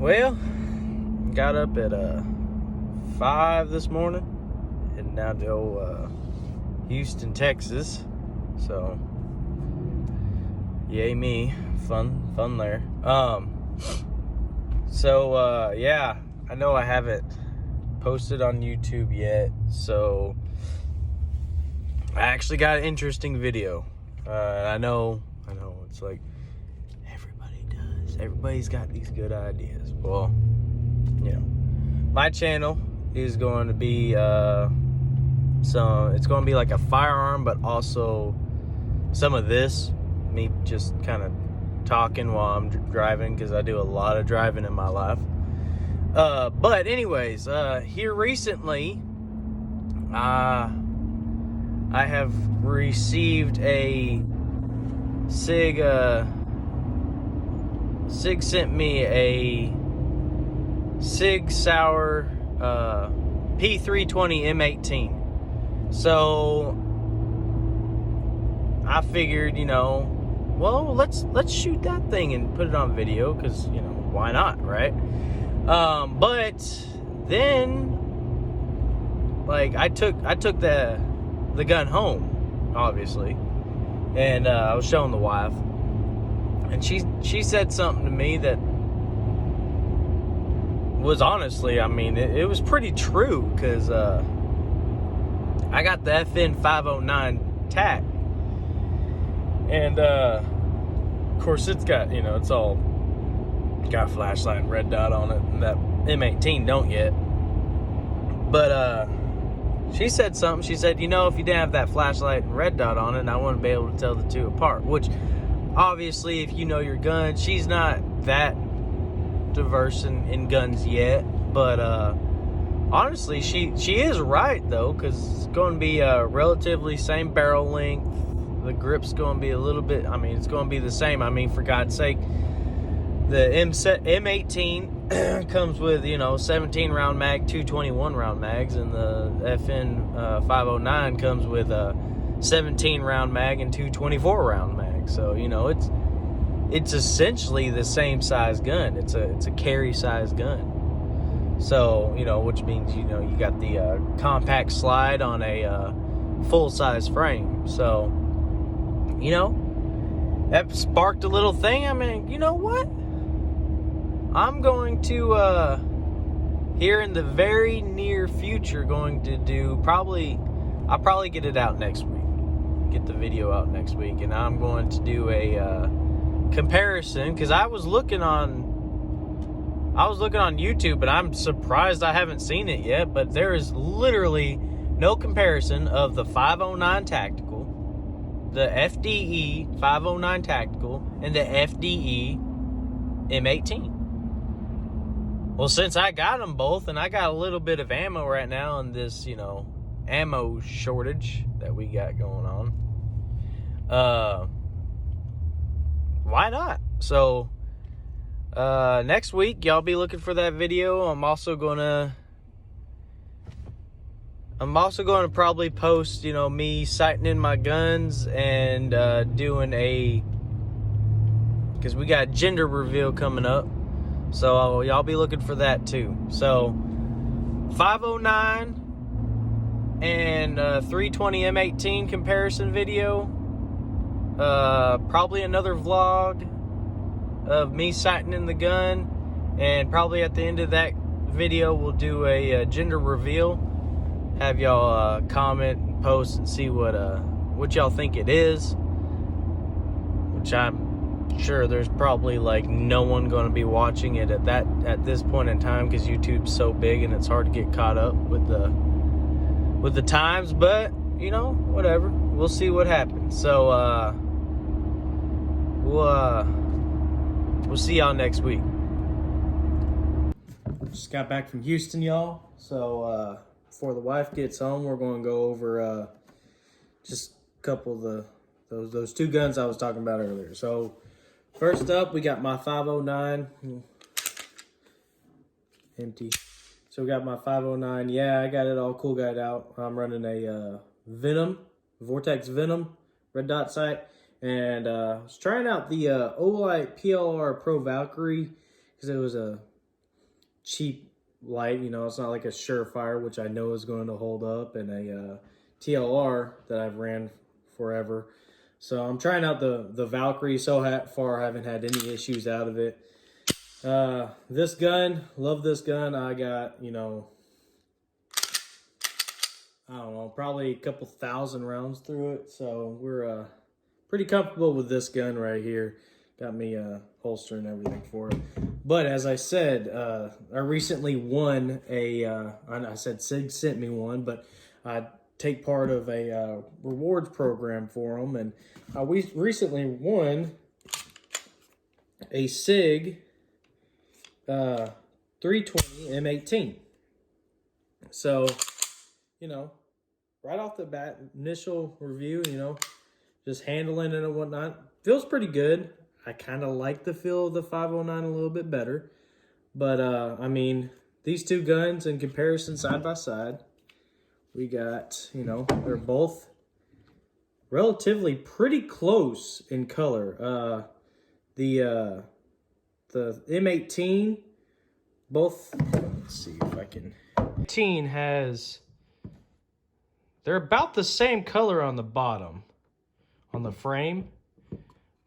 Well, got up at 5 this morning and now to Houston, Texas. So yay me, fun there. Yeah, I know I haven't posted on YouTube yet, so I actually got an interesting video. I know it's like everybody does. Everybody's got these good ideas. Well, my channel is going to be it's going to be like a firearm, but also some of this, me just kind of talking while I'm driving, because I do a lot of driving in my life. But anyways, here recently, I have received a Sig sent me a Sig Sauer P320 M18. So I figured, well, let's shoot that thing and put it on video, because why not, right? But then, like, I took the gun home, obviously, and I was showing the wife, and she said something to me that was honestly, it was pretty true, because I got the FN 509 tack, and of course it's got, it's all got a flashlight and red dot on it, and that M18 don't yet. But she said something. She said, if you didn't have that flashlight and red dot on it, I wouldn't be able to tell the two apart. Which, obviously, if you know your gun, she's not that diverse in guns yet. But honestly, she is right, though, because it's going to be a relatively same barrel length. The grip's going to be a little bit, it's going to be the same. For God's sake, the M18 comes with, 17 round mag, 221 round mags, and the FN 509 comes with a 17 round mag and 224 round mag. So, it's essentially the same size gun. It's a carry size gun. So, which means, you got the compact slide on a full size frame. So, that sparked a little thing. You know what? I'm going to, here in the very near future, going to do I'll probably get it out next week. Get the video out next week. And I'm going to do a comparison, because I was looking on YouTube, and I'm surprised I haven't seen it yet, but there is literally no comparison of the 509 Tactical, the FDE 509 Tactical, and the FDE M18. Well, since I got them both, and I got a little bit of ammo right now in this, ammo shortage that we got going on, why not? So, next week, y'all be looking for that video. I'm also gonna probably post, me sighting in my guns and doing because we got gender reveal coming up. So y'all be looking for that too. So 509 and 320 M18 comparison video. Probably another vlog of me sighting in the gun, and probably at the end of that video we'll do a gender reveal. Have y'all comment and post and see what y'all think it is. Which I'm sure there's probably like no one going to be watching it at this point in time, because YouTube's so big and it's hard to get caught up with the times. But whatever, we'll see what happens. So we'll see y'all next week. Just got back from Houston, y'all. So before the wife gets home, we're going to go over just a couple of those two guns I was talking about earlier. So first up, we got my 509. Empty. So we got my 509. Yeah, I got it all cool guyed out. I'm running a Vortex Venom red dot sight. And I was trying out the Olight PLR Pro Valkyrie, because it was a cheap light. You know, it's not like a Surefire, which I know is going to hold up, and a TLR that I've ran forever. So I'm trying out the Valkyrie. So far, I haven't had any issues out of it. This gun, love this gun. I got, you know, I don't know, probably a couple thousand rounds through it. So we're pretty comfortable with this gun right here. Got me a holster and everything for it. But as I said, I recently won I said Sig sent me one, but I take part of a rewards program for them. And we recently won a Sig 320 M18. So, you know, right off the bat, initial review, you know, just handling it and whatnot, feels pretty good. I kind of like the feel of the 509 a little bit better. But, I mean, these two guns in comparison side by side, we got, you know, they're both relatively pretty close in color. The M18, both, let's see if I can. 18 has, they're about the same color on the bottom, on the frame,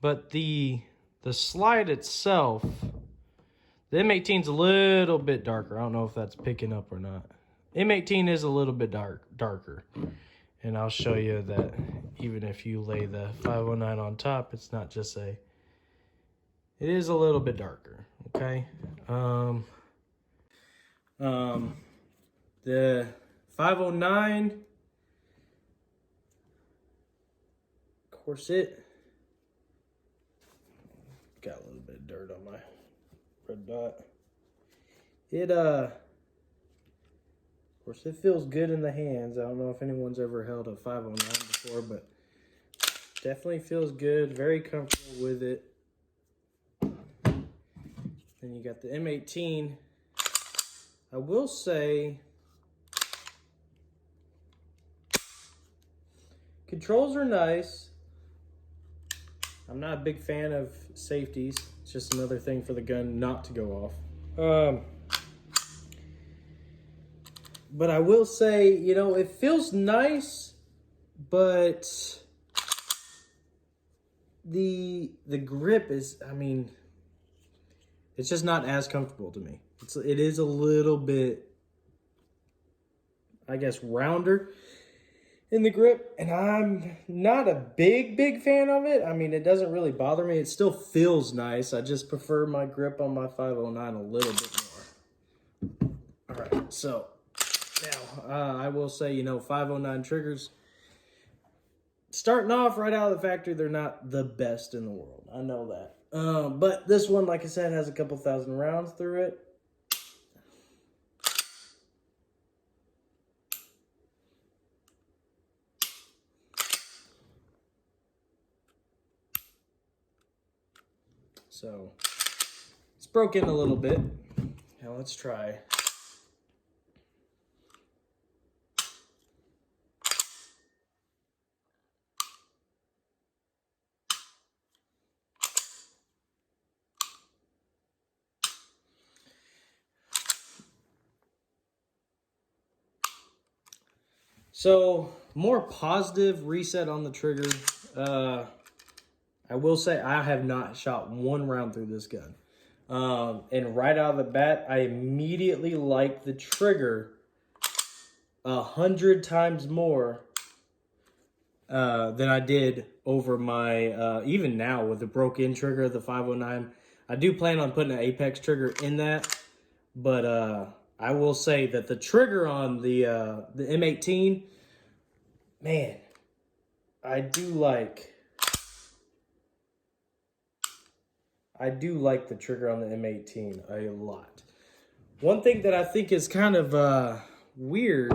but the slide itself, the M18's a little bit darker. I don't know if that's picking up or not. M18 is a little bit darker. And I'll show you that even if you lay the 509 on top, it's not just it is a little bit darker, okay? The 509, of course it got a little bit of dirt on my red dot. Of course, it feels good in the hands. I don't know if anyone's ever held a 509 before, but definitely feels good. Very comfortable with it. Then you got the M18. I will say, controls are nice. I'm not a big fan of safeties. It's just another thing for the gun not to go off. But I will say, you know, it feels nice, but the grip is, I mean, it's just not as comfortable to me. It is a little bit, I guess, rounder in the grip, and I'm not a big fan of it. I mean, it doesn't really bother me. It still feels nice. I just prefer my grip on my 509 a little bit more. All right, so now I will say, you know, 509 triggers, starting off right out of the factory, they're not the best in the world. I know that. But this one, like I said, has a couple thousand rounds through it. So it's broken a little bit. Now let's try. So more positive reset on the trigger. I will say I have not shot one round through this gun. And right out of the bat, I immediately like the trigger 100 times more than I did over my, even now with the broke-in trigger, the 509. I do plan on putting an Apex trigger in that, but I will say that the trigger on the M18, man, I do like the trigger on the M18 a lot. One thing that I think is kind of weird,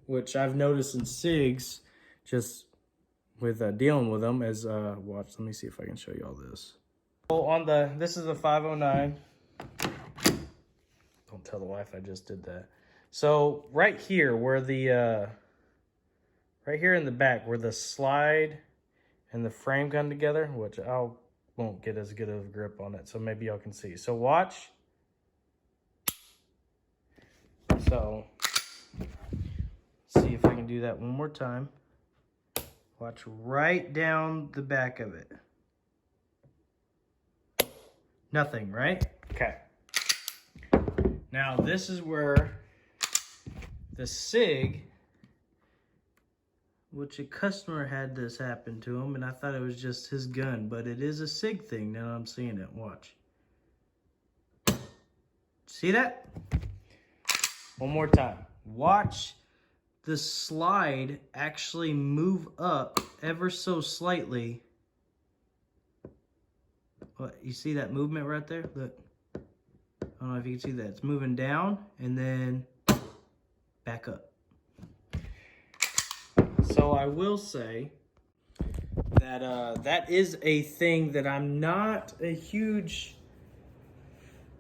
which I've noticed in SIGs, just with dealing with them, is watch. Let me see if I can show you all this. So on this is a 509. Don't tell the wife I just did that. So right here, where the right here in the back, where the slide and the frame come together, which won't get as good of a grip on it, so maybe y'all can see. So watch. So, see if I can do that one more time. Watch right down the back of it. Nothing, right? Okay. Now this is where the Sig, which a customer had this happen to him, and I thought it was just his gun, but it is a Sig thing. Now I'm seeing it. Watch. See that? One more time. Watch the slide actually move up ever so slightly. What, you see that movement right there? Look. I don't know if you can see that. It's moving down and then back up. So I will say that that is a thing that I'm not a huge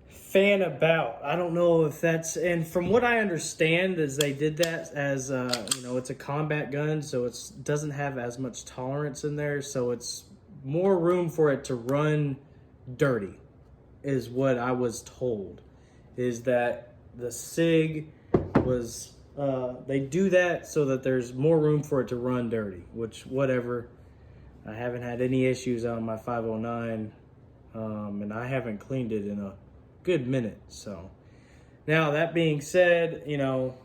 fan about. I don't know if that's, and from what I understand is they did that as you know, it's a combat gun, so it doesn't have as much tolerance in there, so it's more room for it to run dirty, is what I was told. Is that the Sig was they do that so that there's more room for it to run dirty, which whatever. I haven't had any issues on my 509, and I haven't cleaned it in a good minute. So now that being said, you know,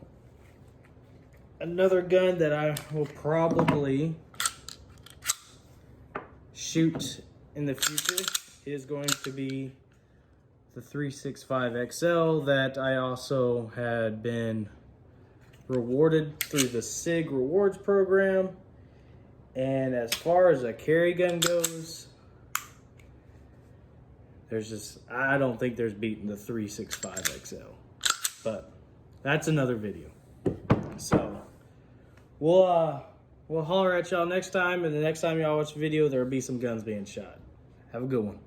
another gun that I will probably shoot in the future is going to be the 365 XL that I also had been rewarded through the Sig rewards program. And as far as a carry gun goes, there's just, I don't think there's beating the 365 XL, but that's another video. So we'll holler at y'all next time, and the next time y'all watch a video, there'll be some guns being shot. Have a good one.